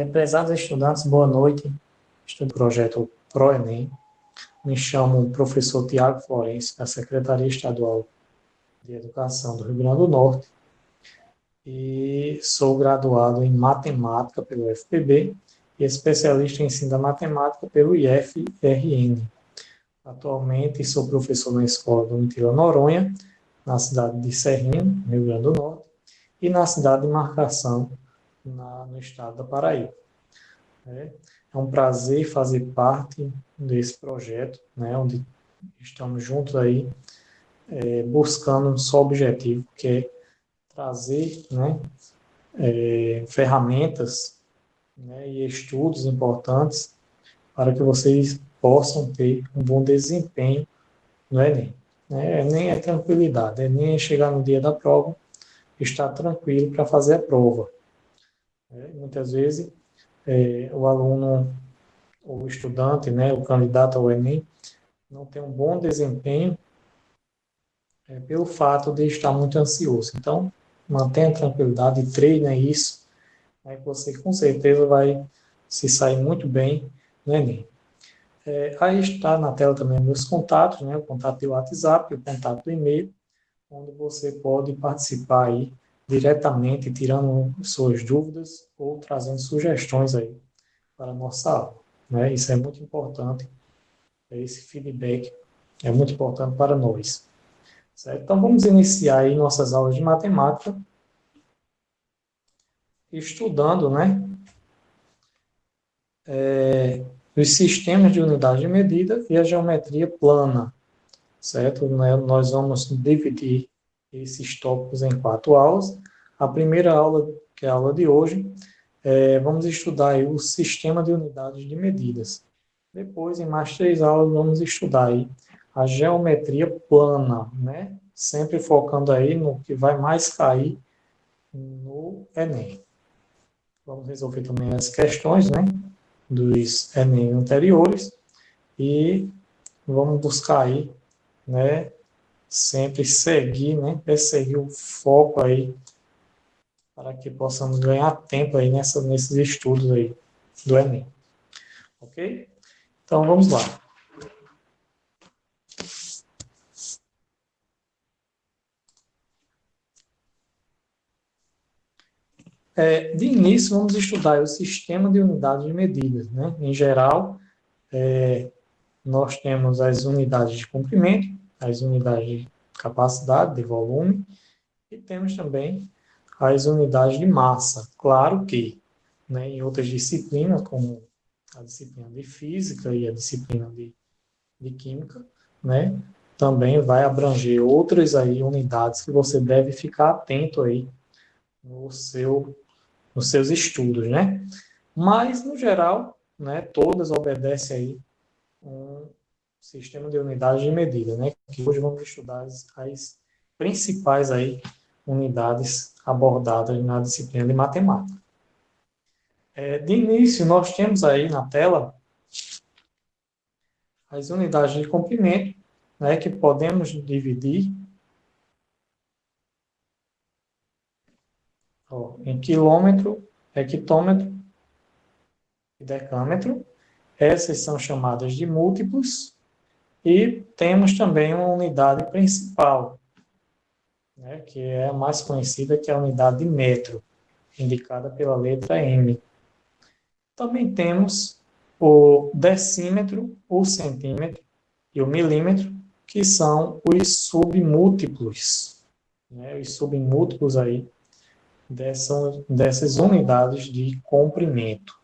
Prezados estudantes, boa noite. Estudo o projeto ProEnem. Me chamo professor Tiago Florencio, da Secretaria Estadual de Educação do Rio Grande do Norte, e sou graduado em matemática pelo FPB e especialista em ensino da matemática pelo IFRN. Atualmente sou professor na Escola Domitila Noronha, na cidade de Serrinha, no Rio Grande do Norte, e na cidade de Marcação, no estado da Paraíba. É um prazer fazer parte desse projeto, né, onde estamos juntos aí, buscando um só objetivo, que é trazer, né, ferramentas, né, e estudos importantes para que vocês possam ter um bom desempenho no Enem. Enem é tranquilidade, Enem é chegar no dia da prova, estar tranquilo para fazer a prova. Muitas vezes o aluno, o estudante, né, o candidato ao Enem, não tem um bom desempenho pelo fato de estar muito ansioso. Então, mantenha tranquilidade, treine isso, aí você com certeza vai se sair muito bem no Enem. Aí está na tela também meus contatos, né, o contato do WhatsApp, o contato do e-mail, onde você pode participar aí diretamente, tirando suas dúvidas ou trazendo sugestões aí para a nossa aula. Né? Isso é muito importante, esse feedback é muito importante para nós. Certo? Então, vamos iniciar aí nossas aulas de matemática, estudando, né, os sistemas de unidade de medida e a geometria plana, certo? Nós vamos dividir esses tópicos em 4 aulas. A primeira aula, que é a aula de hoje, vamos estudar aí o sistema de unidades de medidas. Depois, em mais 3 aulas, vamos estudar aí a geometria plana, né? Sempre focando aí no que vai mais cair no Enem. Vamos resolver também as questões, né, dos Enem anteriores e vamos buscar aí, né, sempre seguir, né, perseguir o foco aí para que possamos ganhar tempo aí nesses estudos aí do Enem. Ok? Então vamos lá. De início, vamos estudar o sistema de unidades de medidas. Né? Em geral, nós temos as unidades de comprimento, as unidades de capacidade, de volume, e temos também as unidades de massa. Claro que, né, em outras disciplinas, como a disciplina de física e a disciplina de química, né, também vai abranger outras aí unidades que você deve ficar atento aí nos seus estudos, né? Mas, no geral, né, todas obedecem aí um sistema de unidades de medida, né? Que hoje vamos estudar as principais aí unidades abordadas na disciplina de matemática. De início, nós temos aí na tela as unidades de comprimento, né, que podemos dividir em quilômetro, hectômetro e decâmetro. Essas são chamadas de múltiplos. E temos também uma unidade principal, né, que é a mais conhecida, que é a unidade de metro, indicada pela letra M. Também temos o decímetro, o centímetro e o milímetro, que são os submúltiplos, né, os submúltiplos aí dessas unidades de comprimento.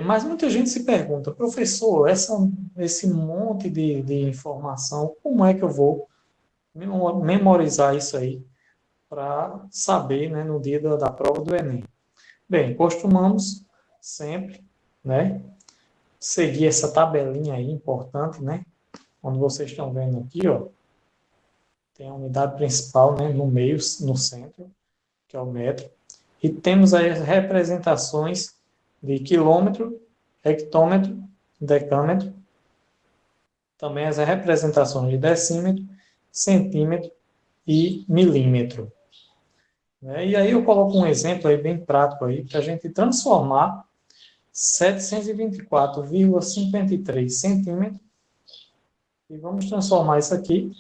Mas muita gente se pergunta, professor, esse monte de informação, como é que eu vou memorizar isso aí para saber, né, no dia da prova do Enem? Bem, costumamos sempre, né, seguir essa tabelinha aí importante, né, onde vocês estão vendo aqui, ó, tem a unidade principal, né, no meio, no centro, que é o metro, e temos aí as representações de quilômetro, hectômetro, decâmetro, também as representações de decímetro, centímetro e milímetro. né? E aí eu coloco um exemplo aí bem prático aí, para a gente transformar 724,53 centímetros e vamos transformar isso aqui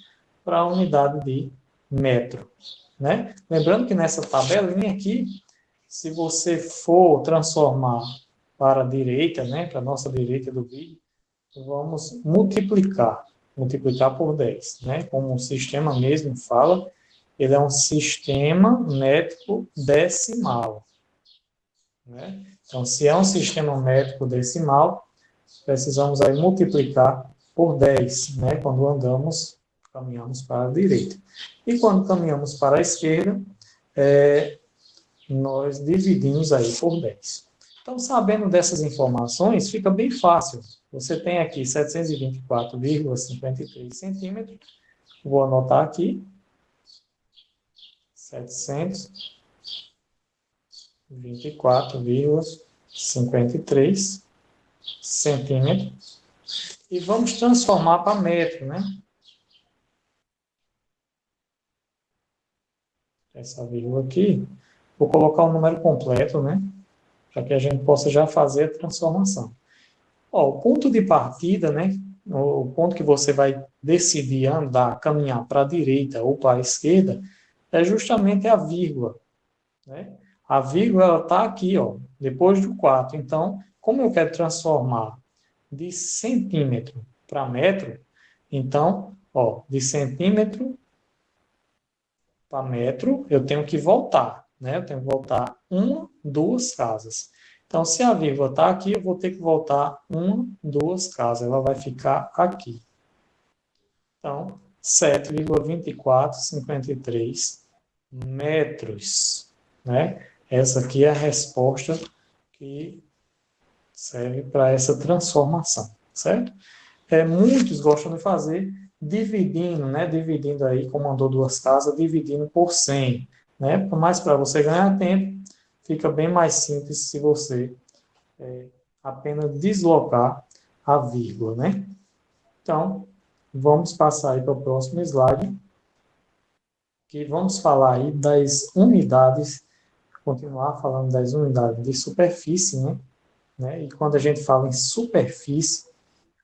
para a unidade de metro, né? Lembrando que nessa tabelinha aqui, se você for transformar para a direita, né, para a nossa direita do vídeo, vamos multiplicar por 10, né? Como o sistema mesmo fala, ele é um sistema métrico decimal, né? Então, se é um sistema métrico decimal, precisamos aí multiplicar por 10, né? Quando caminhamos para a direita. E quando caminhamos para a esquerda, nós dividimos aí por 10. Então, sabendo dessas informações, fica bem fácil. Você tem aqui 724,53 centímetros. Vou anotar aqui. 724,53 centímetros. E vamos transformar para metro, né? Essa vírgula aqui. Vou colocar o número completo, né? Para que a gente possa já fazer a transformação. Ó, o ponto de partida, né? O ponto que você vai decidir andar, caminhar para a direita ou para a esquerda, é justamente a vírgula, né? A vírgula está aqui, ó, depois do 4. Então, como eu quero transformar de centímetro para metro, então, ó, de centímetro para metro, eu tenho que voltar, né? Eu tenho que voltar uma, duas casas. Então, se a vírgula está aqui, eu vou ter que voltar uma, duas casas. Ela vai ficar aqui. Então, 7,2453 metros, né? Essa aqui é a resposta que serve para essa transformação, certo? Muitos gostam de fazer dividindo, né? Dividindo aí, como andou duas casas, dividindo por 100, né? Mas para você ganhar tempo, fica bem mais simples se você apenas deslocar a vírgula, né? Então, vamos passar aí para o próximo slide, que vamos falar aí das unidades, continuar falando das unidades de superfície, né? E quando a gente fala em superfície,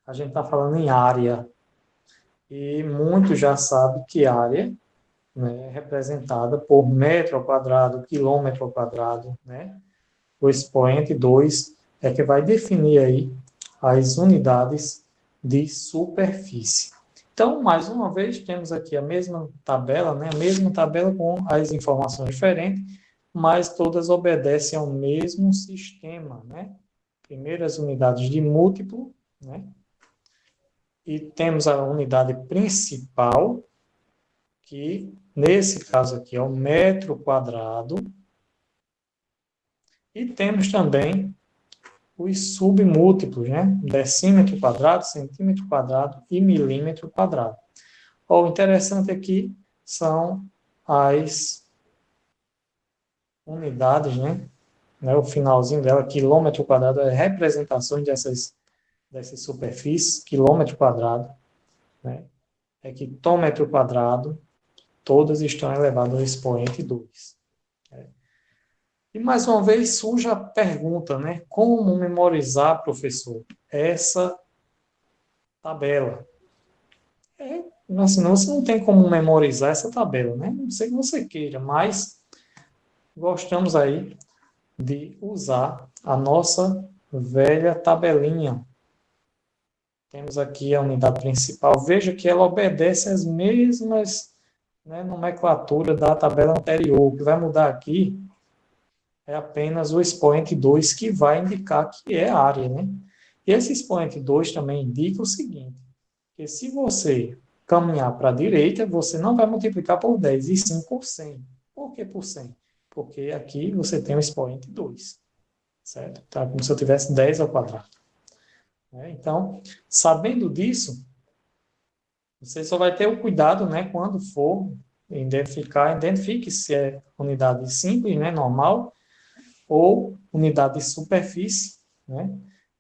a gente está falando em área. E muitos já sabem que área, né, é representada por metro ao quadrado, quilômetro ao quadrado, né? O expoente 2 é que vai definir aí as unidades de superfície. Então, mais uma vez, temos aqui a mesma tabela, né? A mesma tabela com as informações diferentes, mas todas obedecem ao mesmo sistema, né? Primeiro as unidades de múltiplo, né? E temos a unidade principal, que nesse caso aqui é o metro quadrado, e temos também os submúltiplos, né? Decímetro quadrado, centímetro quadrado e milímetro quadrado. O interessante aqui são as unidades, né? O finalzinho dela, quilômetro quadrado, é representações dessas superfícies, quilômetro quadrado, né? Hectômetro quadrado, todas estão elevadas ao expoente 2. E mais uma vez surge a pergunta, né? Como memorizar, professor, essa tabela? Assim, você não tem como memorizar essa tabela, né? Não sei que você queira, mas gostamos aí de usar a nossa velha tabelinha. Temos aqui a unidade principal. Veja que ela obedece às mesmas, né, nomenclatura da tabela anterior. O que vai mudar aqui é apenas o expoente 2 que vai indicar que é a área, né? E esse expoente 2 também indica o seguinte, que se você caminhar para a direita, você não vai multiplicar por 10, e sim por 100. Por que por 100? Porque aqui você tem o expoente 2, certo? Tá como se eu tivesse 10 ao quadrado. Então, sabendo disso, você só vai ter o cuidado, né, quando for identifique se é unidade simples, né, normal, ou unidade de superfície, né?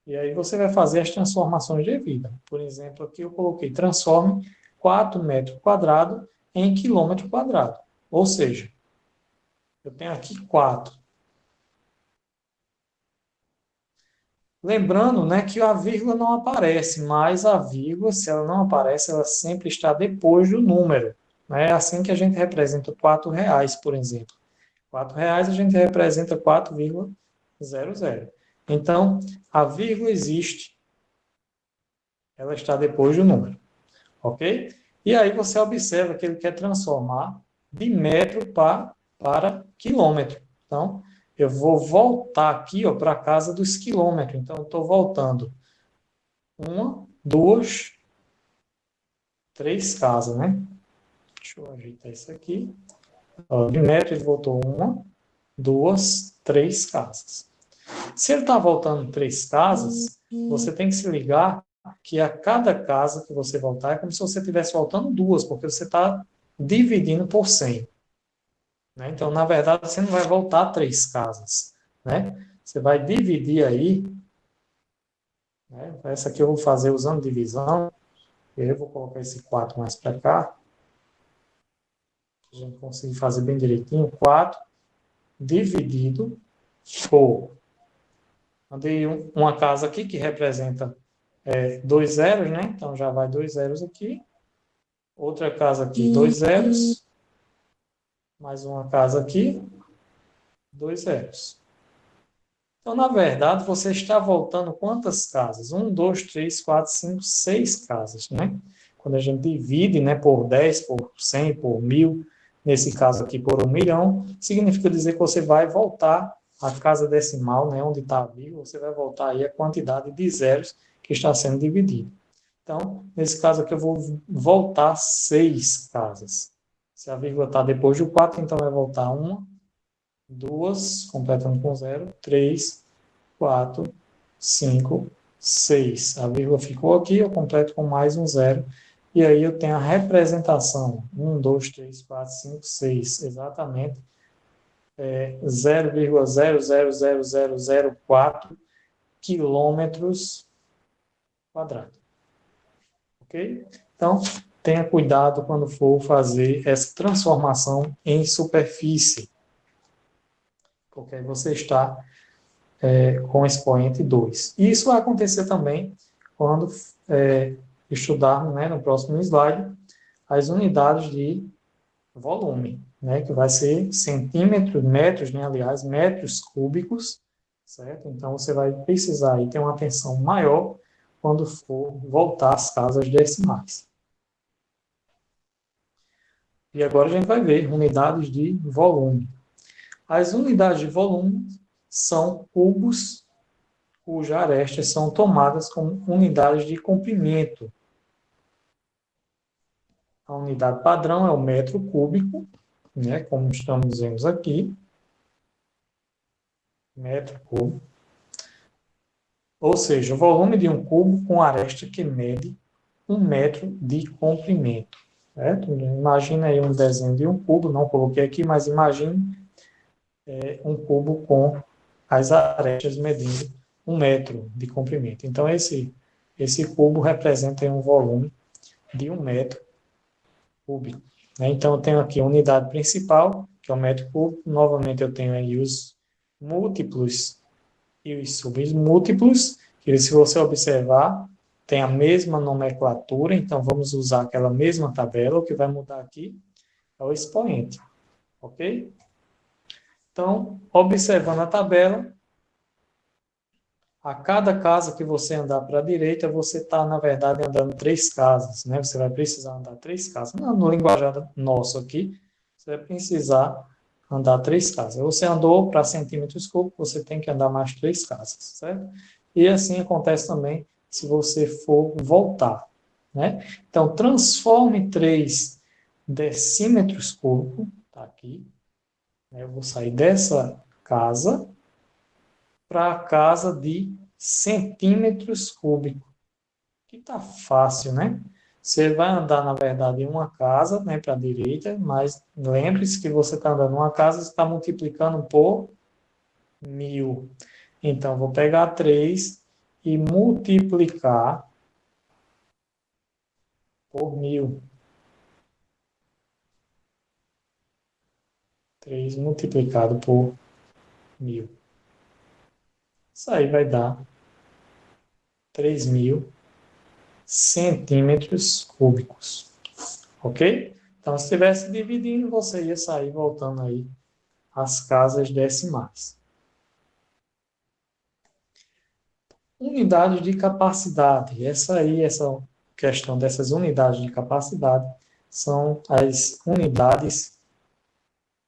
E aí você vai fazer as transformações devidas. Por exemplo, aqui eu coloquei transforme 4 metros quadrados em quilômetro quadrado. Ou seja, Eu tenho aqui 4. Lembrando, né, que a vírgula não aparece, mas a vírgula, se ela não aparece, ela sempre está depois do número. Né? É assim que a gente representa R$ 4, por exemplo. R$ 4 a gente representa 4,00. Então, a vírgula existe, ela está depois do número, ok? E aí você observa que ele quer transformar de metro para quilômetro. Então, eu vou voltar aqui para a casa dos quilômetros. Então, eu estou voltando uma, duas, três casas, né? Deixa eu ajeitar isso aqui. De metro ele voltou uma, duas, três casas. Se ele está voltando três casas, você tem que se ligar que a cada casa que você voltar é como se você estivesse voltando duas, porque você está dividindo por 100. Né? Então, na verdade, você não vai voltar três casas. Né? Você vai dividir aí. Né? Essa aqui eu vou fazer usando divisão. Eu vou colocar esse 4 mais para cá. A gente conseguir fazer bem direitinho. 4 dividido por. Andei uma casa aqui que representa 2 zeros, né? Então já vai 2 zeros aqui. Outra casa aqui, 2 zeros. Mais uma casa aqui, 2 zeros. Então, na verdade, você está voltando quantas casas? 1, 2, 3, 4, 5, 6 casas, né? Quando a gente divide, né, por 10, por 100, por 1.000, nesse caso aqui por 1 milhão, significa dizer que você vai voltar à casa decimal, né, onde está a vírgula, você vai voltar aí a quantidade de zeros que está sendo dividido. Então, nesse caso aqui, eu vou voltar 6 casas. Se a vírgula está depois do 4, então vai voltar uma, duas, completando com zero, 3, 4, 5, 6. A vírgula ficou aqui, eu completo com mais um zero. E aí eu tenho a representação. 1, 2, 3, 4, 5, 6. Exatamente. 0,00004 quilômetros quadrados. Ok? Então, tenha cuidado quando for fazer essa transformação em superfície, porque aí você está com expoente 2. E isso vai acontecer também quando estudarmos, né, no próximo slide, as unidades de volume, né, que vai ser centímetros, metros, né, aliás, metros cúbicos, certo? Então, você vai precisar aí ter uma atenção maior quando for voltar às casas decimais. E agora a gente vai ver unidades de volume. As unidades de volume são cubos cujas arestas são tomadas como unidades de comprimento. A unidade padrão é o metro cúbico, né, como estamos vendo aqui, metro cúbico. Ou seja, o volume de um cubo com aresta que mede 1 metro de comprimento. Certo? Imagina aí um desenho de um cubo, não coloquei aqui, mas imagine um cubo com as arestas medindo 1 metro de comprimento. Então, esse cubo representa um volume de 1 metro cúbico. Né? Então, eu tenho aqui a unidade principal, que é o metro cúbico. Novamente, eu tenho aí os múltiplos e os submúltiplos, que se você observar, tem a mesma nomenclatura, então vamos usar aquela mesma tabela. O que vai mudar aqui é o expoente, ok? Então, observando a tabela, a cada casa que você andar para a direita, você está, na verdade, andando 3 casas, né? Você vai precisar andar 3 casas. No linguajar nosso aqui, você vai precisar andar 3 casas. Você andou para centímetros cúbicos, você tem que andar mais 3 casas, certo? E assim acontece também se você for voltar, né? Então, transforme 3 decímetros cúbicos, tá aqui, né? Eu vou sair dessa casa para a casa de centímetros cúbicos. Que tá fácil, né? Você vai andar, na verdade, em uma casa, né, para a direita, mas lembre-se que você está andando em uma casa, você está multiplicando por 1.000. Então, vou pegar 3 e multiplicar por 1.000. 3 multiplicado por 1.000. Isso aí vai dar 3.000 centímetros cúbicos. Ok? Então, se estivesse dividindo, você ia sair voltando aí às casas decimais. Unidades de capacidade. Essa questão dessas unidades de capacidade são as unidades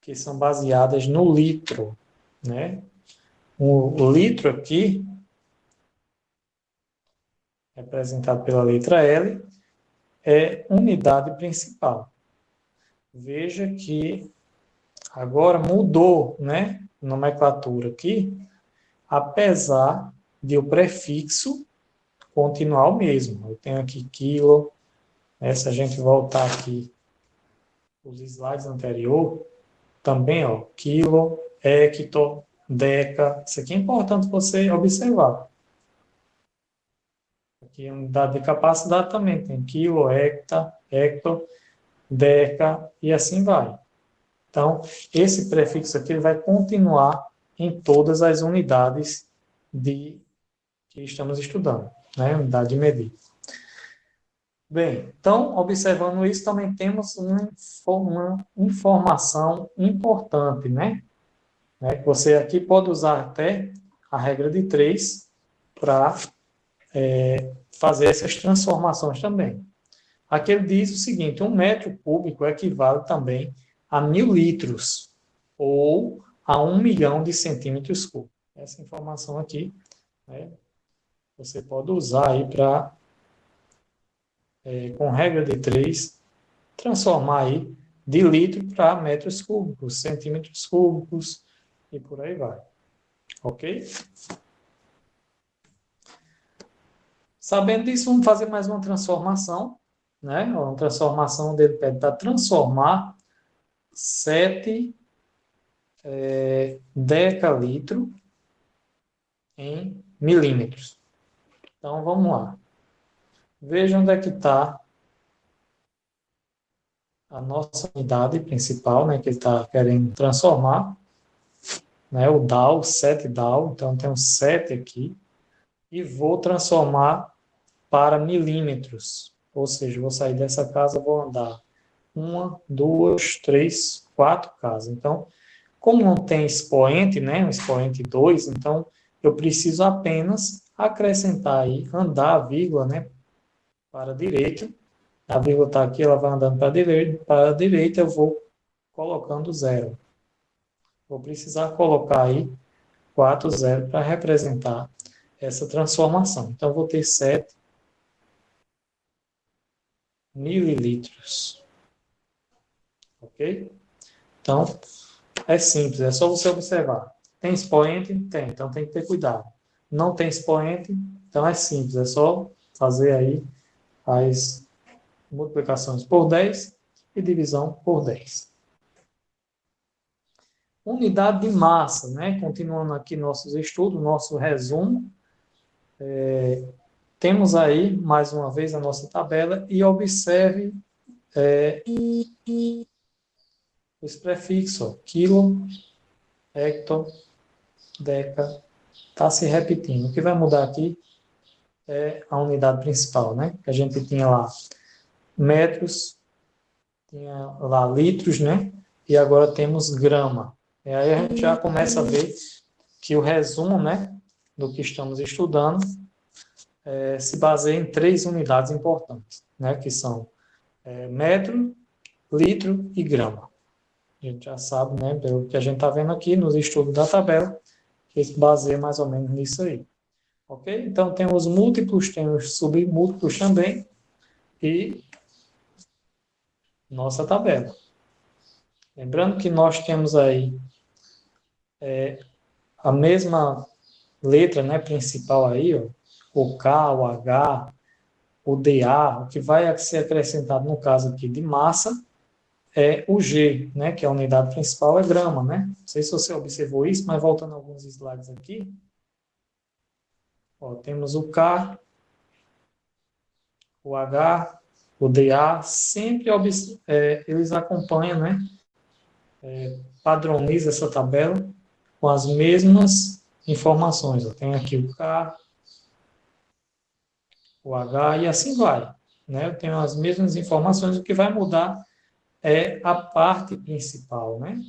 que são baseadas no litro, né? O litro aqui, representado pela letra L, é unidade principal. Veja que agora mudou, né, a nomenclatura aqui, apesar de o prefixo continuar o mesmo. Eu tenho aqui quilo, né, se a gente voltar aqui os slides anterior, também, ó, quilo, hecto, deca, isso aqui é importante você observar. Aqui a unidade de capacidade também tem quilo, hecto, deca e assim vai. Então, esse prefixo aqui ele vai continuar em todas as unidades que estamos estudando, né? Unidade de medida. Bem, então, observando isso, também temos uma informação importante, né? Você aqui pode usar até a regra de 3 para fazer essas transformações também. Aqui ele diz o seguinte: 1 metro cúbico equivale também a 1.000 litros, ou a 1 milhão de centímetros cúbicos. Essa informação aqui, né, você pode usar aí para, com regra de 3, transformar aí de litro para metros cúbicos, centímetros cúbicos e por aí vai. Ok? Sabendo disso, vamos fazer mais uma transformação, né? Uma transformação dele pede para transformar 7 decalitro em milímetros. Então, vamos lá. Veja onde é que está a nossa unidade principal, né, que ele está querendo transformar, né, o DAO, 7 DAO, então tem um 7 aqui, e vou transformar para milímetros, ou seja, vou sair dessa casa, vou andar 1, 2, 3, 4 casas. Então, como não tem expoente, né, um expoente 2, então eu preciso apenas acrescentar aí, andar a vírgula, né, para a direita. A vírgula está aqui, ela vai andando para a direita, eu vou colocando zero. Vou precisar colocar aí 4 zero para representar essa transformação. Então, vou ter 7 mililitros. Ok? Então, é simples, é só você observar. Tem expoente? Tem, então tem que ter cuidado. Não tem expoente? Então é simples, é só fazer aí as multiplicações por 10 e divisão por 10. Unidade de massa, né? Continuando aqui nossos estudos, nosso resumo. Temos aí, mais uma vez, a nossa tabela e observe os prefixos, ó, quilo, hecto, deca, está se repetindo. O que vai mudar aqui é a unidade principal, né? Que a gente tinha lá metros, tinha lá litros, né? E agora temos grama. E aí a gente já começa a ver que o resumo, né, do que estamos estudando se baseia em 3 unidades importantes, né? Que são metro, litro e grama. A gente já sabe, né, pelo que a gente está vendo aqui nos estudos da tabela, que se baseia mais ou menos nisso aí. Ok? Então, tem os múltiplos, tem os submúltiplos também, e nossa tabela. Lembrando que nós temos aí a mesma letra, né, principal aí, ó, o K, o H, o DA, o que vai ser acrescentado no caso aqui de massa é o G, né, que é a unidade principal é grama, né? Não sei se você observou isso, mas voltando alguns slides aqui, ó, temos o K, o H, o DA, sempre eles acompanham, né, padroniza essa tabela com as mesmas informações. Eu tenho aqui o K, o H e assim vai. Né? Eu tenho as mesmas informações, o que vai mudar é a parte principal, né?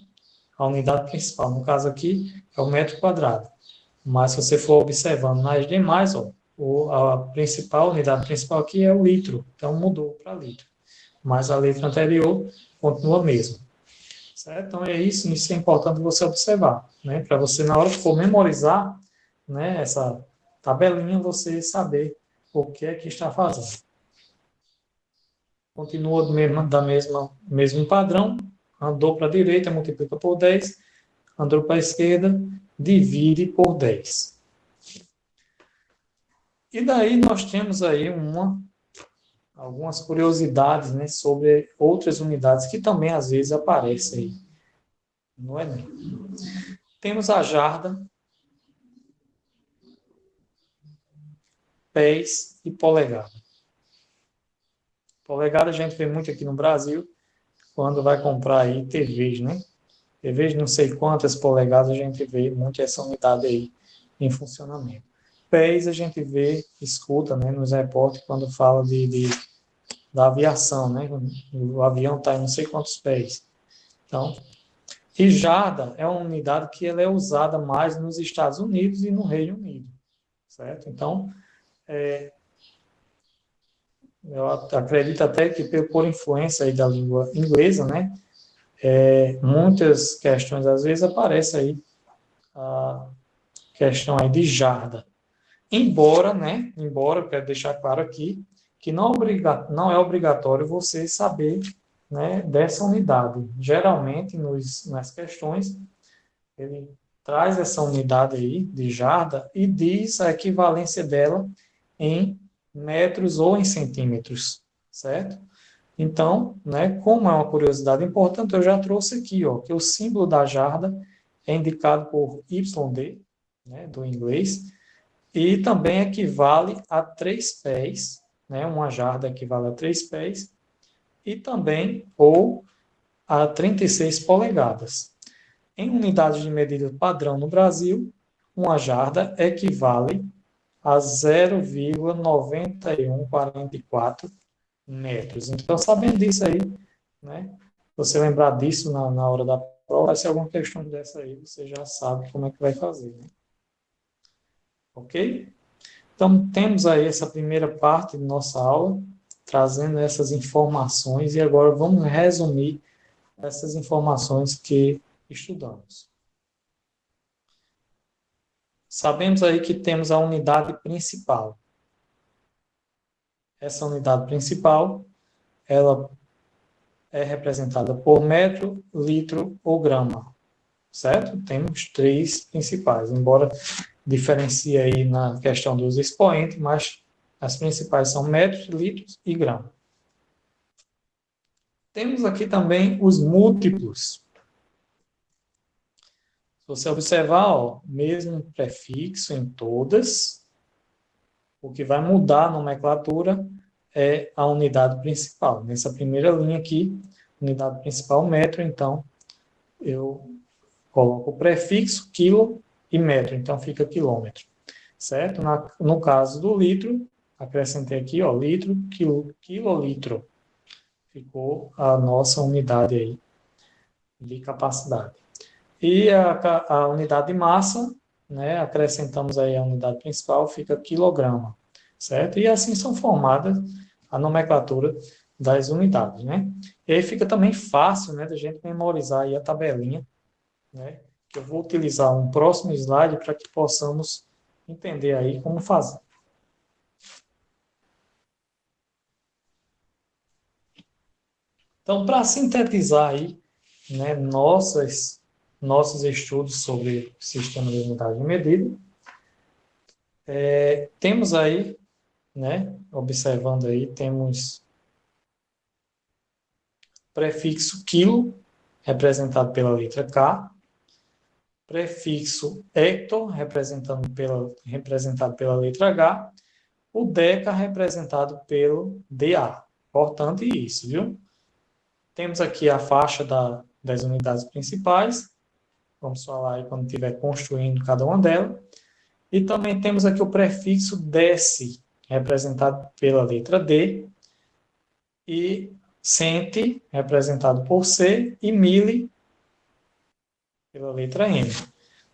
A unidade principal. No caso aqui, é o metro quadrado. Mas se você for observando nas demais, ó, a unidade principal aqui é o litro. Então, mudou para litro. Mas a letra anterior continua a mesma. Certo? Então, isso é importante você observar. Né? Para você, na hora que for memorizar, né, essa tabelinha, você saber o que é que está fazendo. Continua mesmo padrão, andou para a direita, multiplica por 10, andou para a esquerda, divide por 10. E daí nós temos aí algumas curiosidades, né, sobre outras unidades que também às vezes aparecem aí no Enem. Temos a jarda, pés e polegada. Polegada a gente vê muito aqui no Brasil, quando vai comprar aí TVs, né? TVs de não sei quantas polegadas a gente vê muito essa unidade aí em funcionamento. Pés a gente vê, escuta, né, nos repórteres quando fala da aviação, né? O avião está em não sei quantos pés. Então, e jarda é uma unidade que ela é usada mais nos Estados Unidos e no Reino Unido, certo? Então, eu acredito até que por influência aí da língua inglesa, né? Muitas questões às vezes aparece aí a questão aí de jarda. Embora eu quero deixar claro aqui que não é obrigatório você saber, né, dessa unidade. Geralmente nas questões ele traz essa unidade aí de jarda e diz a equivalência dela em metros ou em centímetros, certo? Então, né, como é uma curiosidade importante, eu já trouxe aqui, ó, que o símbolo da jarda é indicado por YD, né, do inglês, e também equivale a 3 pés, né, uma jarda equivale a 3 pés, e também ou a 36 polegadas. Em unidades de medida padrão no Brasil, uma jarda equivale a 0,9144 metros. Então, sabendo disso aí, né, você lembrar disso na hora da prova, se alguma questão dessa aí, você já sabe como é que vai fazer. Né? Ok? Então, temos aí essa primeira parte de nossa aula, trazendo essas informações, e agora vamos resumir essas informações que estudamos. Sabemos aí que temos a unidade principal. Essa unidade principal, ela é representada por metro, litro ou grama, certo? Temos três principais, embora diferencie aí na questão dos expoentes, mas as principais são metros, litros e grama. Temos aqui também os múltiplos. Se você observar, ó, mesmo prefixo em todas, o que vai mudar a nomenclatura é a unidade principal. Nessa primeira linha aqui, unidade principal metro, então eu coloco o prefixo quilo e metro, então fica quilômetro, certo? No caso do litro, acrescentei aqui, ó, litro, quilolitro. Ficou a nossa unidade aí de capacidade. E a unidade de massa, né, acrescentamos aí a unidade principal, fica quilograma, certo? E assim são formadas a nomenclatura das unidades, né? E aí fica também fácil, né, da gente memorizar aí a tabelinha, né? Que eu vou utilizar um próximo slide para que possamos entender aí como fazer. Então, para sintetizar aí, né, nossos estudos sobre o sistema de unidade de medida, temos aí, né, observando aí, temos prefixo quilo, representado pela letra K, prefixo hecto, representado pela letra H, o deca representado pelo DA. Importante isso, viu? Temos aqui a faixa das unidades principais. Vamos falar aí quando estiver construindo cada uma delas. E também temos aqui o prefixo dec, representado pela letra D, e centi, representado por C, e mili, pela letra M,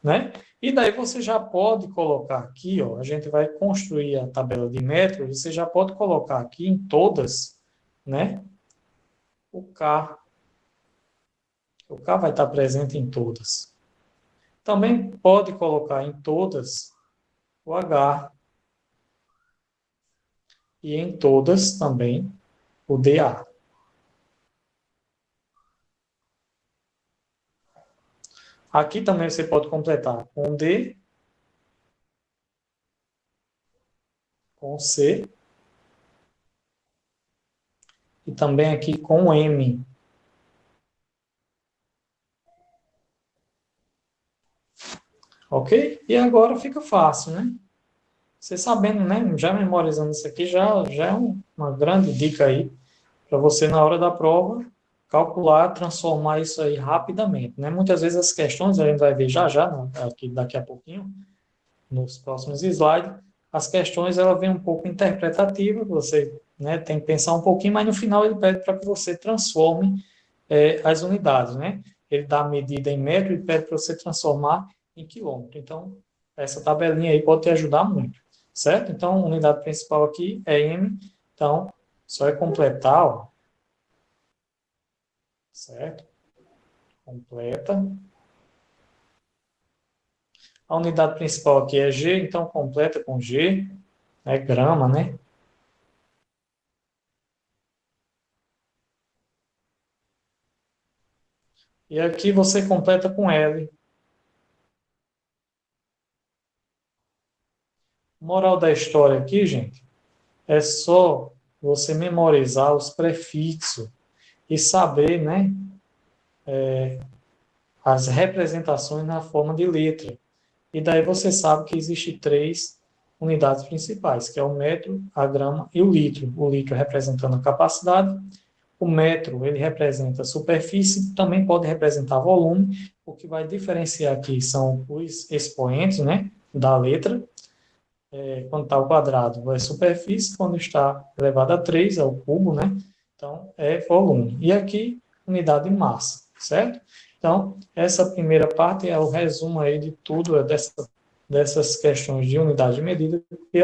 né? E daí você já pode colocar aqui, ó, a gente vai construir a tabela de metros, você já pode colocar aqui em todas, né? O K. O K vai estar presente em todas. Também pode colocar em todas o H e em todas também o DA. Aqui também você pode completar com D, com C e também aqui com M. Ok? E agora fica fácil, né? Você sabendo, né? Já memorizando isso aqui, já é uma grande dica aí para você, na hora da prova, calcular, transformar isso aí rapidamente, né? Muitas vezes as questões, a gente vai ver já, aqui, daqui a pouquinho, nos próximos slides, as questões ela vem um pouco interpretativa, você, né, tem que pensar um pouquinho, mas no final ele pede para que você transforme as unidades, né? Ele dá a medida em metro e pede para você transformar em quilômetro. Então, essa tabelinha aí pode te ajudar muito, certo? Então, a unidade principal aqui é M, então, só é completar, ó, certo? Completa. A unidade principal aqui é G, então completa com G, é grama, né? E aqui você completa com L. Moral da história aqui, gente, é só você memorizar os prefixos e saber, né, as representações na forma de letra. E daí você sabe que existem três unidades principais, que é o metro, a grama e o litro. O litro representando a capacidade, o metro ele representa a superfície, também pode representar volume. O que vai diferenciar aqui são os expoentes, né, da letra. Quando está ao quadrado é superfície, quando está elevado a 3 é o cubo, né? Então é volume. E aqui, unidade de massa, certo? Então, essa primeira parte é o resumo aí de tudo, dessas questões de unidade de medida, que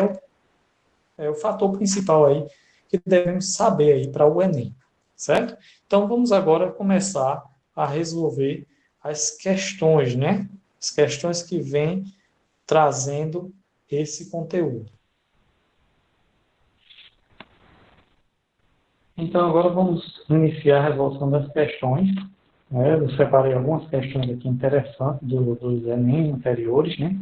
é o fator principal aí que devemos saber aí para o Enem, certo? Então, vamos agora começar a resolver as questões, né? As questões que vêm trazendo esse conteúdo. Então, agora vamos iniciar a resolução das questões. Né? Eu separei algumas questões aqui interessantes dos Enem anteriores, né?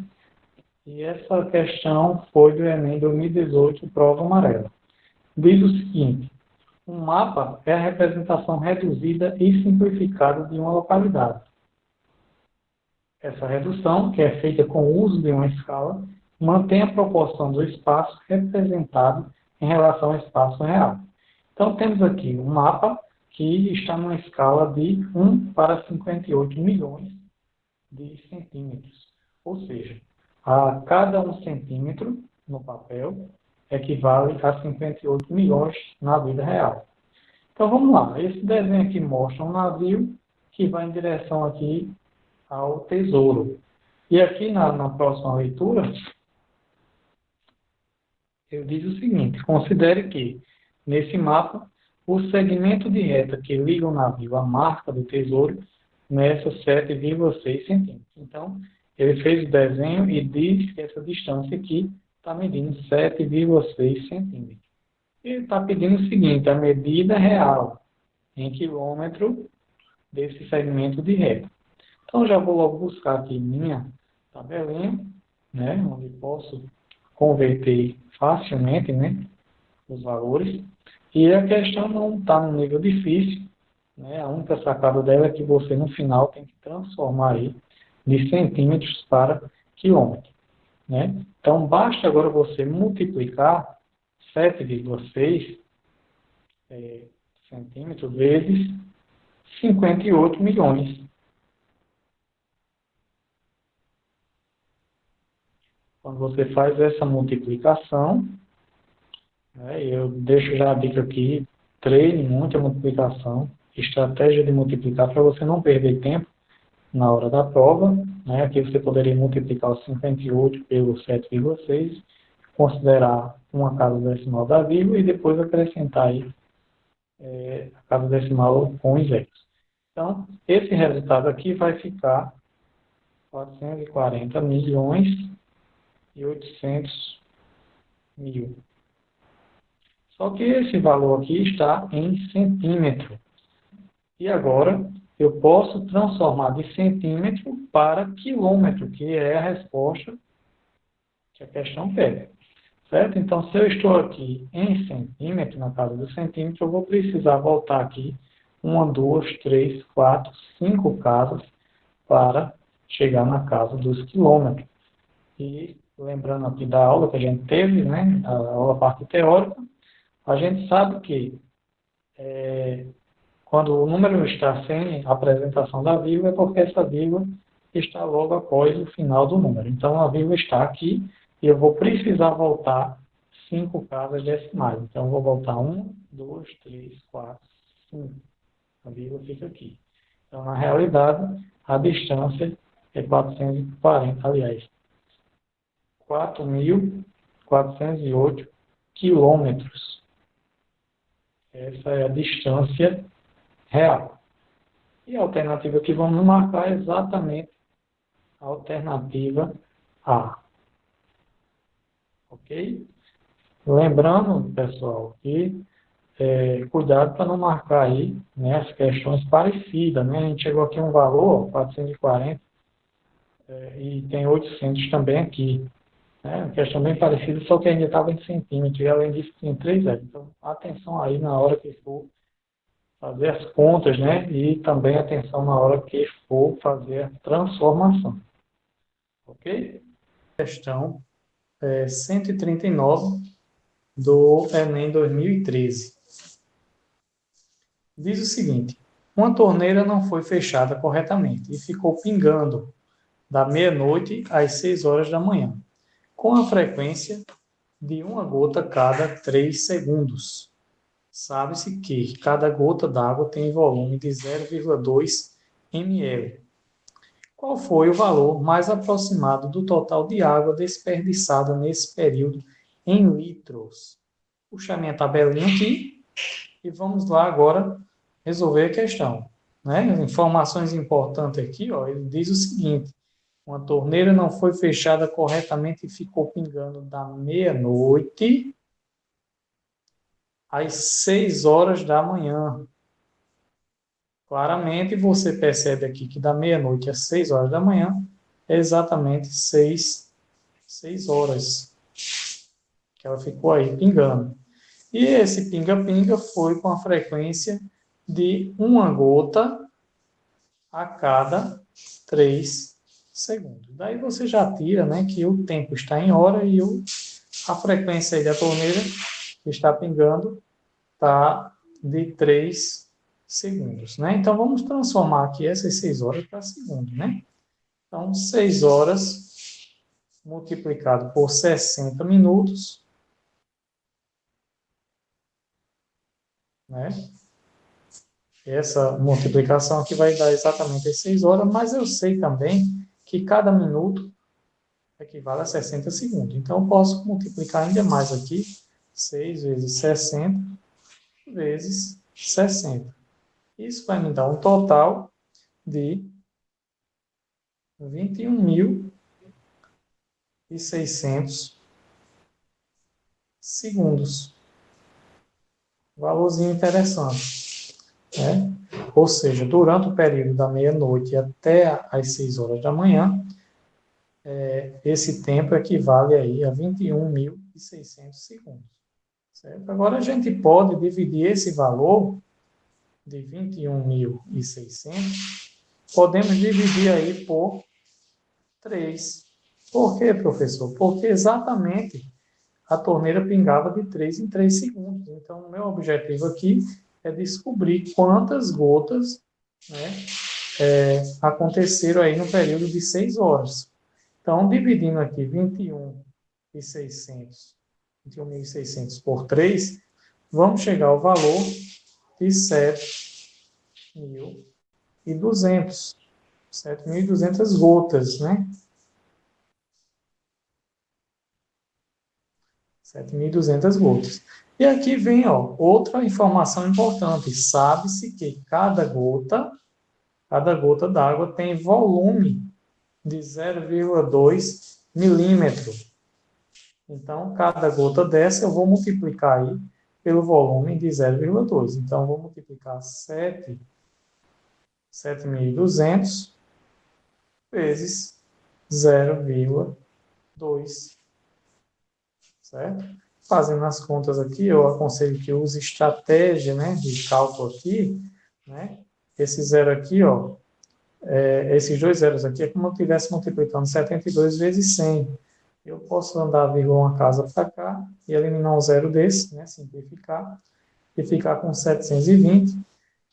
E essa questão foi do Enem 2018, prova amarela. Diz o seguinte: um mapa é a representação reduzida e simplificada de uma localidade. Essa redução, que é feita com o uso de uma escala, mantém a proporção do espaço representado em relação ao espaço real. Então, temos aqui um mapa que está numa escala de 1 para 58 milhões de centímetros. Ou seja, a cada 1 centímetro no papel equivale a 58 milhões na vida real. Então, vamos lá. Esse desenho aqui mostra um navio que vai em direção aqui ao tesouro. E aqui na próxima leitura, eu diz o seguinte: considere que, nesse mapa, o segmento de reta que liga o navio à marca do tesouro meça 7,6 centímetros. Então, ele fez o desenho e diz que essa distância aqui está medindo 7,6 centímetros. Ele está pedindo o seguinte: a medida real em quilômetro desse segmento de reta. Então, já vou logo buscar aqui minha tabelinha, né, onde posso converter facilmente, né, os valores. E a questão não está no nível difícil, né, a única sacada dela é que você, no final, tem que transformar aí de centímetros para quilômetros. Né? Então, basta agora você multiplicar 7,6 centímetros vezes 58 milhões. Quando você faz essa multiplicação, né, eu deixo já a dica aqui, treine muito a multiplicação, estratégia de multiplicar para você não perder tempo na hora da prova. Né, aqui você poderia multiplicar o 58 pelo 7,6, considerar uma casa decimal da vírgula e depois acrescentar aí a casa decimal com os zeros. Então, esse resultado aqui vai ficar 440 milhões e 800 mil. Só que esse valor aqui está em centímetro. E agora eu posso transformar de centímetro para quilômetro, que é a resposta que a questão pede. Certo? Então, se eu estou aqui em centímetro, na casa do centímetro, eu vou precisar voltar aqui 1, 2, 3, 4, 5 casas para chegar na casa dos quilômetros. E lembrando aqui da aula que a gente teve, né, a aula parte teórica, a gente sabe que quando o número está sem a apresentação da vírgula, é porque essa vírgula está logo após o final do número. Então, a vírgula está aqui e eu vou precisar voltar 5 casas decimais. Então, eu vou voltar 1, 2, 3, 4, 5. A vírgula fica aqui. Então, na realidade, a distância é 440, aliás, 4.408 quilômetros. Essa é a distância real. E a alternativa que vamos marcar é exatamente a alternativa A. Ok? Lembrando, pessoal, que cuidado para não marcar aí, né, as questões parecidas. Né? A gente chegou aqui a um valor, 440, e tem 800 também aqui. Né? Uma questão bem parecida, só que ainda estava em centímetros, e além disso tem 3 zeros. Então, atenção aí na hora que for fazer as contas, né? E também atenção na hora que for fazer a transformação. Ok? Questão 139 do Enem 2013. Diz o seguinte: uma torneira não foi fechada corretamente e ficou pingando da meia-noite às 6 horas da manhã, com a frequência de uma gota cada 3 segundos. Sabe-se que cada gota d'água tem volume de 0,2 ml. Qual foi o valor mais aproximado do total de água desperdiçada nesse período em litros? Puxar minha tabelinha aqui e vamos lá agora resolver a questão. Né? Informações importantes aqui, ó, ele diz o seguinte: uma torneira não foi fechada corretamente e ficou pingando da meia-noite às 6 horas da manhã. Claramente você percebe aqui que da meia-noite às 6 horas da manhã é exatamente 6 horas que ela ficou aí pingando. E esse pinga-pinga foi com a frequência de uma gota a cada 3 segundos. Daí você já tira, né, que o tempo está em hora e a frequência aí da torneira que está pingando está de 3 segundos. Né? Então, vamos transformar aqui essas 6 horas para segundos. Né? Então, 6 horas multiplicado por 60 minutos, né? Essa multiplicação aqui vai dar exatamente as 6 horas, mas eu sei também que cada minuto equivale a 60 segundos. Então, eu posso multiplicar ainda mais aqui, 6 vezes 60 vezes 60. Isso vai me dar um total de 21.600 segundos. Valorzinho interessante. Né? Ou seja, durante o período da meia-noite até às 6 horas da manhã, esse tempo equivale aí a 21.600 segundos. Certo? Agora, a gente pode dividir esse valor de 21.600, podemos dividir aí por 3. Por quê, professor? Porque exatamente a torneira pingava de 3 em 3 segundos. Então, o meu objetivo aqui é descobrir quantas gotas né, aconteceram aí no período de 6 horas. Então, dividindo aqui 21.600 por 3, vamos chegar ao valor de 7.200. 7.200 gotas, né? 7.200 gotas. E aqui vem, ó, outra informação importante. Sabe-se que cada gota d'água tem volume de 0,2 milímetro. Então, cada gota dessa eu vou multiplicar aí pelo volume de 0,2. Então, eu vou multiplicar 7.200 vezes 0,2, certo? Fazendo as contas aqui, eu aconselho que use estratégia, né, de cálculo aqui, né? Esse zero aqui, ó, esses dois zeros aqui é como eu estivesse multiplicando 72 vezes 100. Eu posso andar a vírgula uma casa para cá e eliminar um zero desse, né, simplificar, e ficar com 720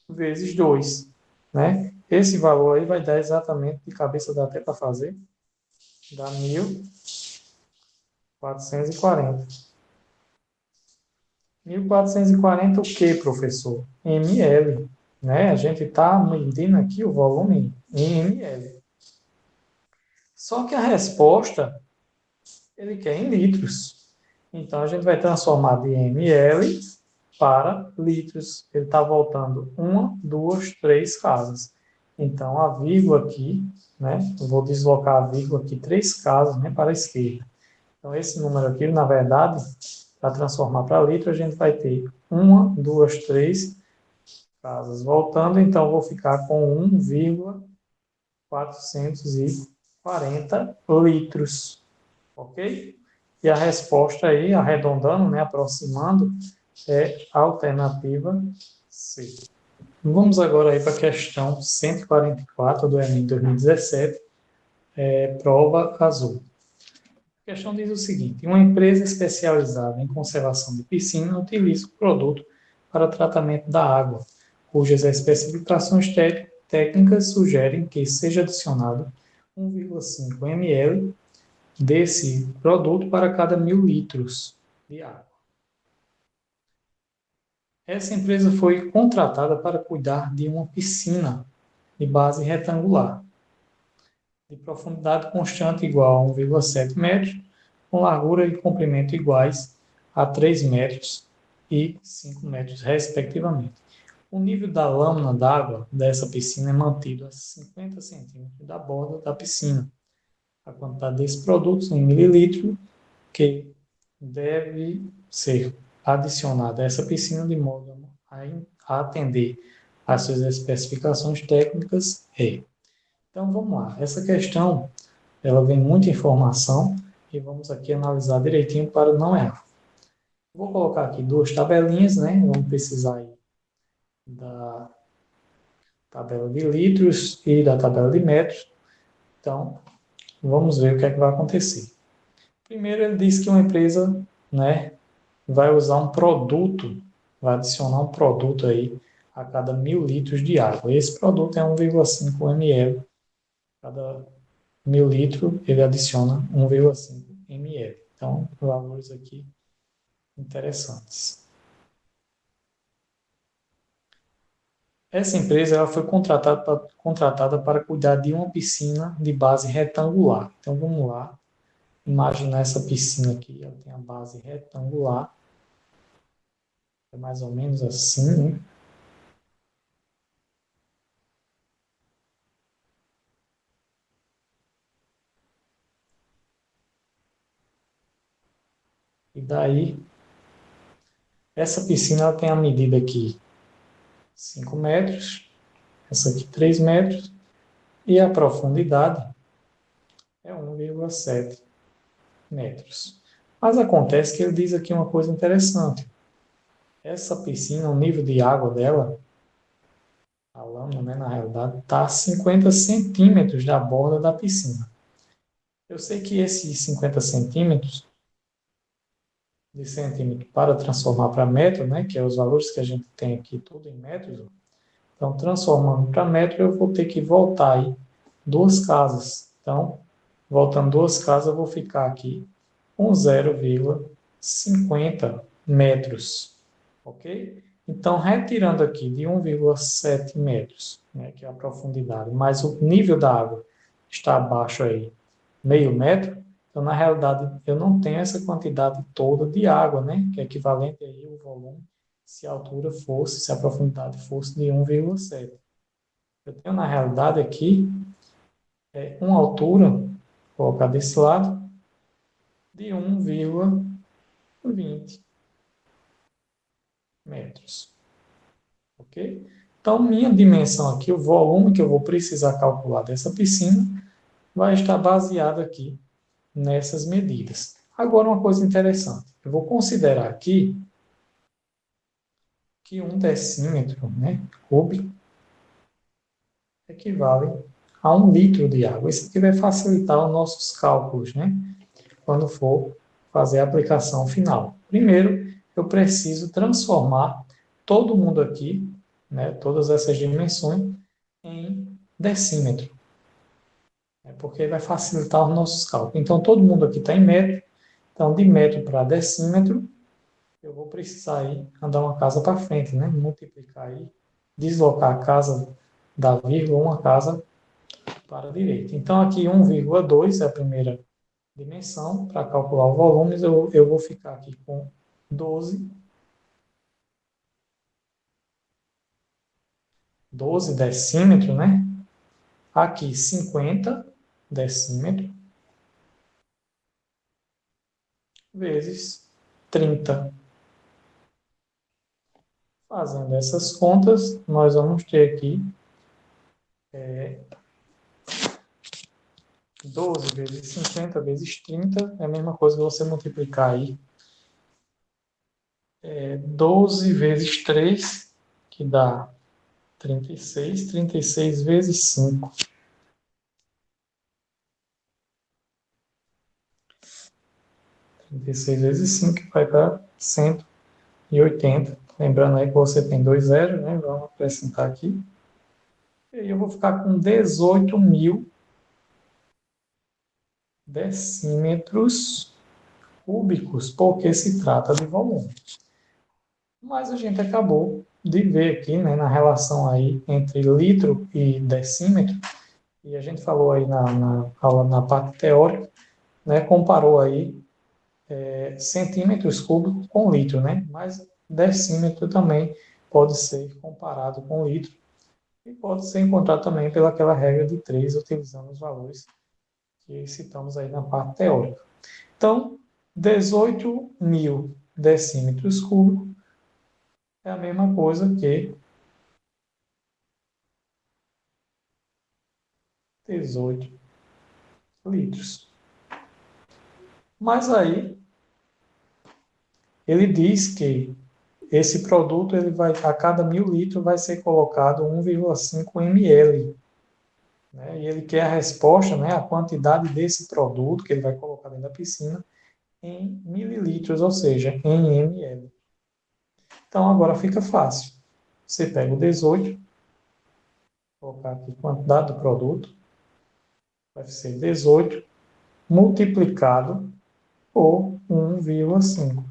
vezes 2, né? Esse valor aí vai dar exatamente, de cabeça dá até para fazer, dá 1.440. 1.440 o que, professor? ml, né? A gente está medindo aqui o volume em ml. Só que a resposta, ele quer em litros. Então, a gente vai transformar de ml para litros. Ele está voltando uma, duas, três casas. Então, a vírgula aqui, né? Eu vou deslocar a vírgula aqui 3 casas, né, para a esquerda. Então, esse número aqui, na verdade, para transformar para litro, a gente vai ter uma, duas, três casas voltando. Então, vou ficar com 1,440 litros. Ok? E a resposta aí, arredondando, né, aproximando, é a alternativa C. Vamos agora aí para a questão 144 do Enem 2017, prova azul. A questão diz o seguinte: uma empresa especializada em conservação de piscina utiliza o produto para tratamento da água, cujas especificações técnicas sugerem que seja adicionado 1,5 ml desse produto para cada 1.000 litros de água. Essa empresa foi contratada para cuidar de uma piscina de base retangular, de profundidade constante igual a 1,7 metros, com largura e comprimento iguais a 3 metros e 5 metros, respectivamente. O nível da lâmina d'água dessa piscina é mantido a 50 centímetros da borda da piscina. A quantidade desse produto em mililitro que deve ser adicionada a essa piscina de modo a atender às suas especificações técnicas é. Então vamos lá. Essa questão ela vem muita informação e vamos aqui analisar direitinho para não errar. Vou colocar aqui duas tabelinhas, né? Vamos precisar aí da tabela de litros e da tabela de metros. Então, vamos ver o que é que vai acontecer. Primeiro, ele diz que uma empresa, né, vai usar um produto, vai adicionar um produto aí a cada 1.000 litros de água. Esse produto é 1,5 ml. Cada 1.000 litros, ele adiciona 1,5 ml. Então, valores aqui interessantes. Essa empresa ela foi contratada para cuidar de uma piscina de base retangular. Então, vamos lá. Imaginar essa piscina aqui. Ela tem a base retangular. É mais ou menos assim, né? E daí, essa piscina ela tem a medida aqui 5 metros, essa aqui 3 metros, e a profundidade é 1,7 metros. Mas acontece que ele diz aqui uma coisa interessante. Essa piscina, o nível de água dela, a lâmina, né, na realidade, está a 50 centímetros da borda da piscina. Eu sei que esses 50 centímetros de centímetro para transformar para metro, né, que é os valores que a gente tem aqui tudo em metros, Então, transformando para metro, eu vou ter que voltar aí 2 casas. Então, voltando 2 casas, eu vou ficar aqui com 0,50 metros. Ok? Então, retirando aqui de 1,7 metros, né, que é a profundidade, mas o nível da água está abaixo aí, meio metro, então, na realidade, eu não tenho essa quantidade toda de água, né, que é equivalente aí ao volume, se a altura fosse, se a profundidade fosse de 1,7. Eu tenho, na realidade, aqui, uma altura, vou colocar desse lado, de 1,20 metros. Ok? Então, minha dimensão aqui, o volume que eu vou precisar calcular dessa piscina, vai estar baseado aqui nessas medidas. Agora, uma coisa interessante. Eu vou considerar aqui que 1 decímetro, né, cúbico equivale a 1 litro de água. Isso aqui vai facilitar os nossos cálculos, né, quando for fazer a aplicação final. Primeiro, eu preciso transformar todo mundo aqui, né, todas essas dimensões, em decímetro, né, porque vai facilitar os nossos cálculos. Então, todo mundo aqui está em metro, então, de metro para decímetro, eu vou precisar aí andar uma casa para frente, né? Multiplicar aí, deslocar a casa da vírgula, uma casa para a direita. Então, aqui 1,2 é a primeira dimensão. Para calcular o volume, eu vou ficar aqui com 12 decímetros, né? Aqui 50 decímetros vezes 30. Fazendo essas contas, nós vamos ter aqui 12 vezes 50 vezes 30 é a mesma coisa que você multiplicar aí 12 vezes 3, que dá 36, 36 vezes 5. 36 vezes 5 vai dar 180. Lembrando aí que você tem 2 zeros, né? Vamos acrescentar aqui. E aí eu vou ficar com 18.000 decímetros cúbicos, porque se trata de volume. Mas a gente acabou de ver aqui, né, na relação aí entre litro e decímetro, e a gente falou aí na aula, na parte teórica, né, comparou aí centímetros cúbicos com litro, né, mas decímetro também pode ser comparado com litro e pode ser encontrado também pelaquela regra de 3, utilizando os valores que citamos aí na parte teórica. Então, 18.000 decímetros cúbicos é a mesma coisa que 18 litros. Mas aí ele diz que esse produto ele vai a cada 1.000 litros vai ser colocado 1,5 ml, né? E ele quer a resposta, né, a quantidade desse produto que ele vai colocar dentro da piscina em mililitros, ou seja, em ml. Então agora fica fácil. Você pega o 18, colocar aqui a quantidade do produto, vai ser 18 multiplicado por 1,5.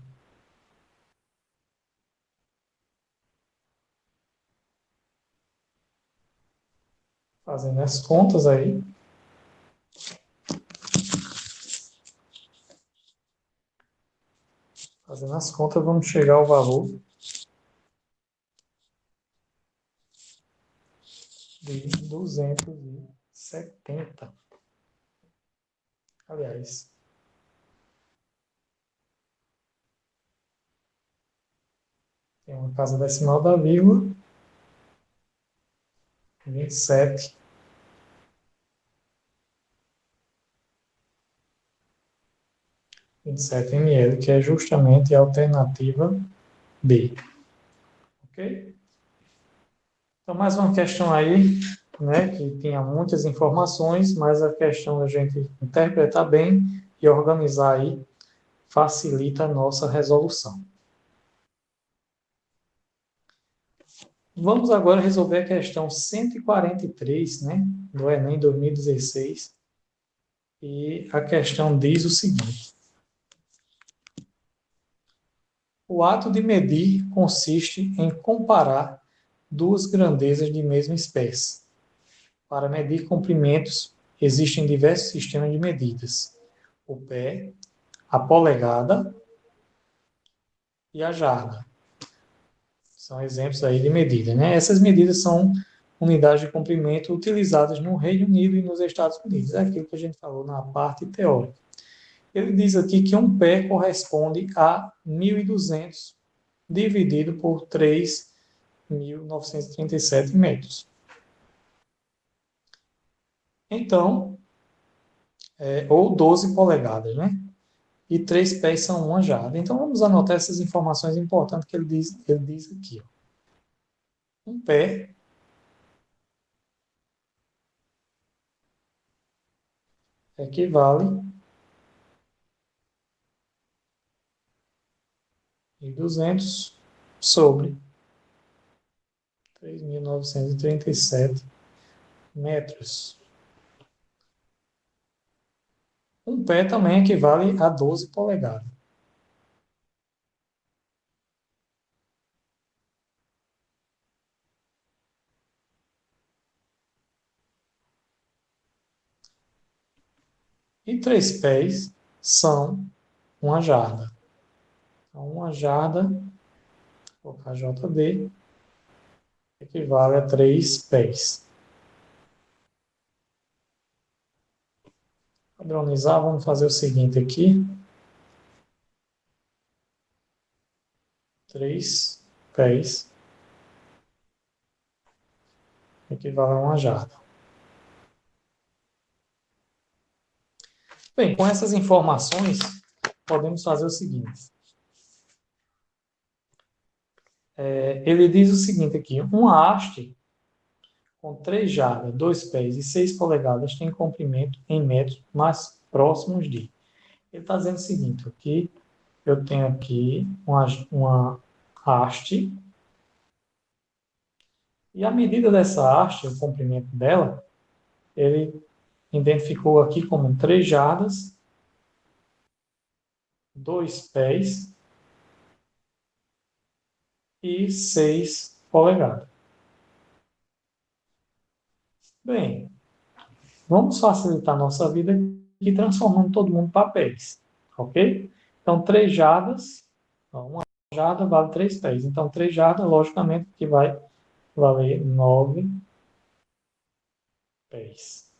Fazendo as contas aí, vamos chegar ao valor de 270. Aliás, tem uma casa decimal da vírgula, 27. 27 ml, que é justamente a alternativa B. Ok? Então, mais uma questão aí, né, que tinha muitas informações, mas a questão da gente interpretar bem e organizar aí facilita a nossa resolução. Vamos agora resolver a questão 143, né, do Enem 2016. E a questão diz o seguinte: o ato de medir consiste em comparar duas grandezas de mesma espécie. Para medir comprimentos, existem diversos sistemas de medidas: o pé, a polegada e a jarda. São exemplos aí de medida, né? Essas medidas são unidades de comprimento utilizadas no Reino Unido e nos Estados Unidos. É aquilo que a gente falou na parte teórica. Ele diz aqui que um pé corresponde a 1.200 dividido por 3.937 metros. Então, ou 12 polegadas, né? E 3 pés são uma jarda. Então, vamos anotar essas informações importantes que ele diz aqui. Ó. Um pé equivale a 200 sobre 3.937 metros. Um pé também equivale a 12 polegadas. E 3 pés são uma jarda. Então, uma jarda, vou colocar JD, equivale a 3 pés. Padronizar, vamos fazer o seguinte aqui. 3 pés equivale a uma jarda. Bem, com essas informações, podemos fazer o seguinte. Ele diz o seguinte aqui, uma haste com 3 jardas, 2 pés e 6 polegadas tem comprimento em metros mais próximos de. Ele está dizendo o seguinte, aqui eu tenho aqui uma haste, e a medida dessa haste, o comprimento dela, ele identificou aqui como 3 jardas, 2 pés e 6 polegadas. Bem, vamos facilitar a nossa vida aqui transformando todo mundo em papéis, ok? Então, 3 jardas, uma jarda vale 3 pés. Então, 3 jardas, logicamente, que vai valer 9 pés.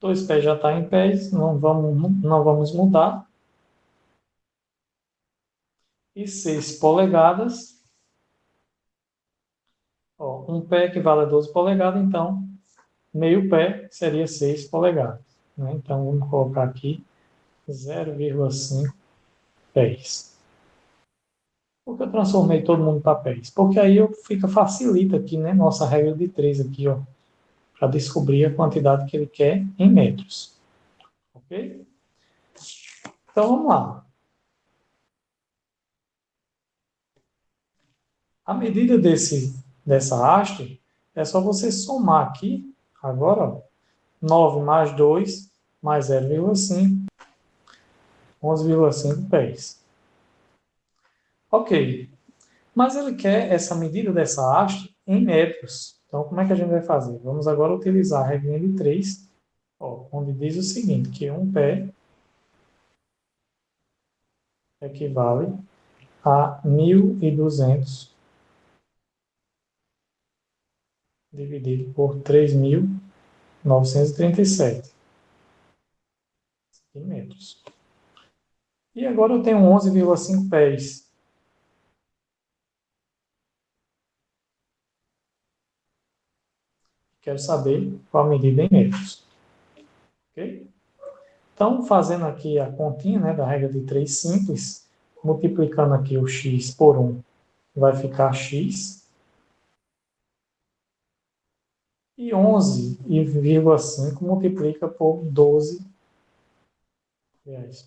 2 pés já está em pés, não vamos mudar. E 6 polegadas, ó, um pé equivale a 12 polegadas, então meio pé seria 6 polegadas. Né? Então, vamos colocar aqui 0,5 pés. Por que eu transformei todo mundo em papéis? Porque aí facilita aqui, né, nossa regra de 3 aqui, ó, para descobrir a quantidade que ele quer em metros. Ok? Então, vamos lá. A medida dessa haste é só você somar aqui, agora, ó, 9 mais 2 mais 0,5, 11,5 pés. Ok, mas ele quer essa medida dessa haste em metros. Então, como é que a gente vai fazer? Vamos agora utilizar a regra de 3, ó, onde diz o seguinte, que um pé equivale a 1.200 dividido por 3.937 centímetros. E agora eu tenho 11,5 pés. Quero saber qual a medida em metros. Ok? Então, fazendo aqui a continha, né, da regra de 3 simples, multiplicando aqui o x por 1, vai ficar x. E 11,5 multiplica por 12,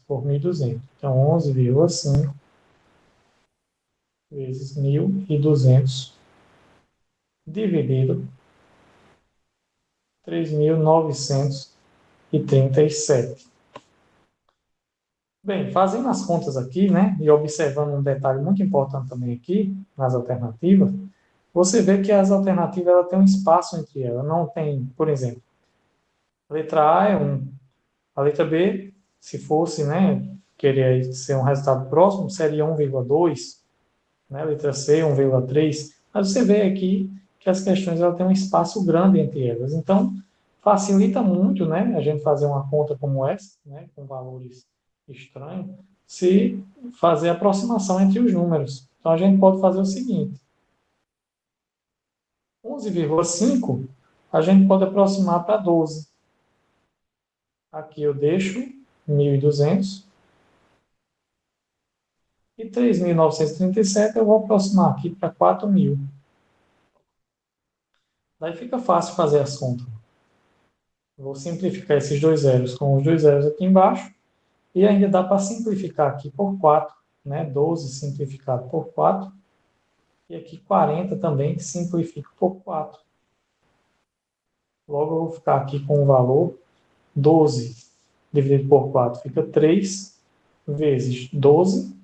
por 1.200. Então, 11,5 vezes 1.200 dividido 3.937. Bem, fazendo as contas aqui, né, e observando um detalhe muito importante também aqui, nas alternativas, você vê que as alternativas ela têm um espaço entre elas. Não tem, por exemplo, a letra A é 1, a letra B, se fosse, né, querer ser um resultado próximo, seria 1,2, né, a letra C 1,3. Mas você vê aqui que as questões ela têm um espaço grande entre elas. Então, facilita muito, né, a gente fazer uma conta como essa, né, com valores estranhos, se fazer aproximação entre os números. Então, a gente pode fazer o seguinte: 11,5 a gente pode aproximar para 12. Aqui eu deixo 1.200 e 3.937 eu vou aproximar aqui para 4.000. Daí fica fácil fazer as contas. Vou simplificar esses dois zeros com os dois zeros aqui embaixo e ainda dá para simplificar aqui por 4, né? 12 simplificado por 4 e aqui 40 também simplifico por 4. Logo eu vou ficar aqui com o valor 12 dividido por 4 fica 3 vezes 12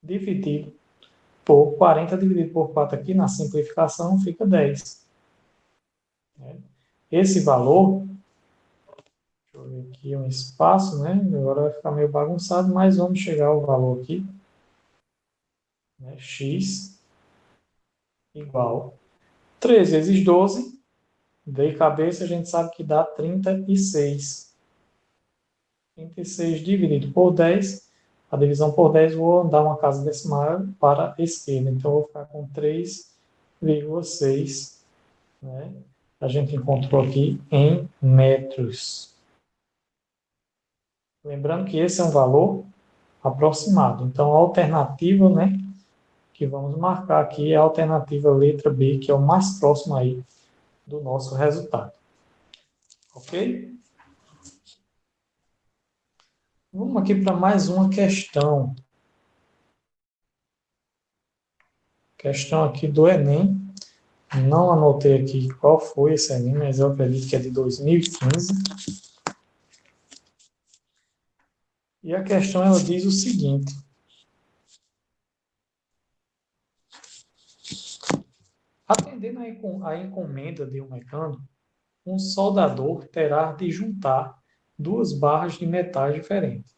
dividido por 40 dividido por 4 aqui na simplificação fica 10. Esse valor, deixa eu ver aqui um espaço, né? Agora vai ficar meio bagunçado, mas vamos chegar ao valor aqui, né? X igual 3 vezes 12, dei cabeça, a gente sabe que dá 36. 36 dividido por 10, a divisão por 10 vou andar uma casa decimal para a esquerda, então vou ficar com 3,6, né? A gente encontrou aqui em metros. Lembrando que esse é um valor aproximado. Então, a alternativa, né, que vamos marcar aqui é a alternativa letra B, que é o mais próximo aí do nosso resultado. Ok? Vamos aqui para mais uma questão. Questão aqui do Enem. Não anotei aqui qual foi esse Enem, mas eu acredito que é de 2015. E a questão ela diz o seguinte: atendendo a encomenda de um mecânico, um soldador terá de juntar duas barras de metais diferentes.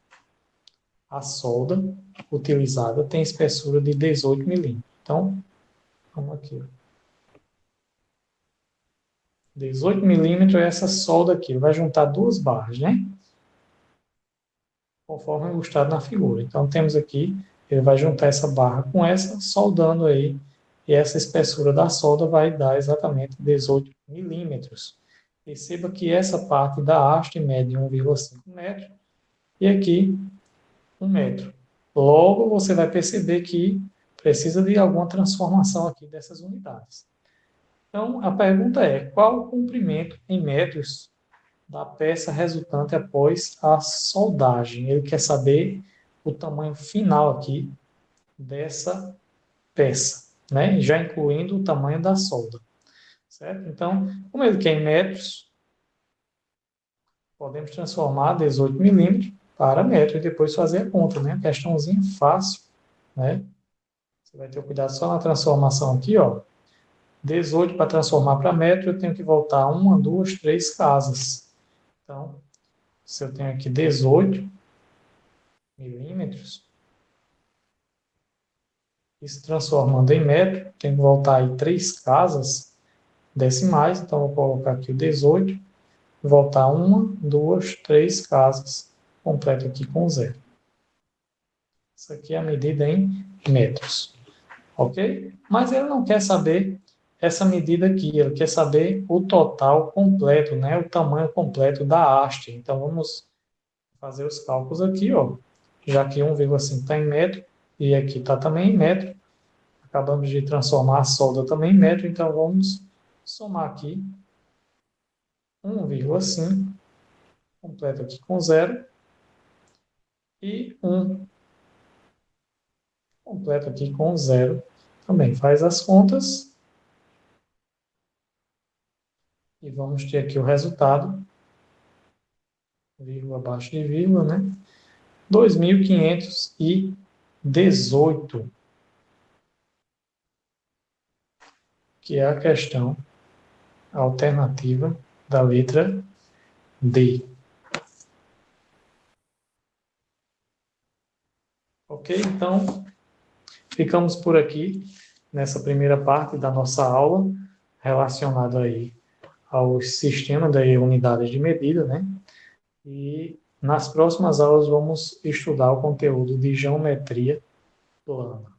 A solda utilizada tem espessura de 18 milímetros. Então, vamos aqui. 18 milímetros é essa solda aqui. Ele vai juntar duas barras, né? Conforme ilustrado na figura. Então, temos aqui, ele vai juntar essa barra com essa, soldando aí. E essa espessura da solda vai dar exatamente 18 milímetros. Perceba que essa parte da haste mede 1,5 metro e aqui 1 metro. Logo, você vai perceber que precisa de alguma transformação aqui dessas unidades. Então, a pergunta é: qual o comprimento em metros da peça resultante após a soldagem? Ele quer saber o tamanho final aqui dessa peça, né? Já incluindo o tamanho da solda, certo? Então, como ele quer em metros, podemos transformar 18 milímetros para metro e depois fazer a conta, né? Questãozinha fácil, né? Você vai ter cuidado só na transformação aqui, ó. 18 para transformar para metro, eu tenho que voltar uma, duas, três casas. Então, se eu tenho aqui 18 milímetros, isso transformando em metro, tenho que voltar aí três casas decimais. Então, vou colocar aqui o 18, voltar uma, duas, três casas, completo aqui com zero. Isso aqui é a medida em metros, ok? Mas ele não quer saber essa medida aqui, ele quer saber o total completo, né? O tamanho completo da haste. Então, vamos fazer os cálculos aqui, ó. Já que 1,5 está em metro e aqui está também em metro, acabamos de transformar a solda também em metro, então vamos somar aqui 1,5, completo aqui com zero, e 1 Completa aqui com zero. Também faz as contas. E vamos ter aqui o resultado. Vírgula abaixo de vírgula, né? 2.518, que é a questão alternativa da letra D. Ok? Então, ficamos por aqui nessa primeira parte da nossa aula relacionada aí ao sistema das unidades de medida, né? E nas próximas aulas vamos estudar o conteúdo de geometria plana.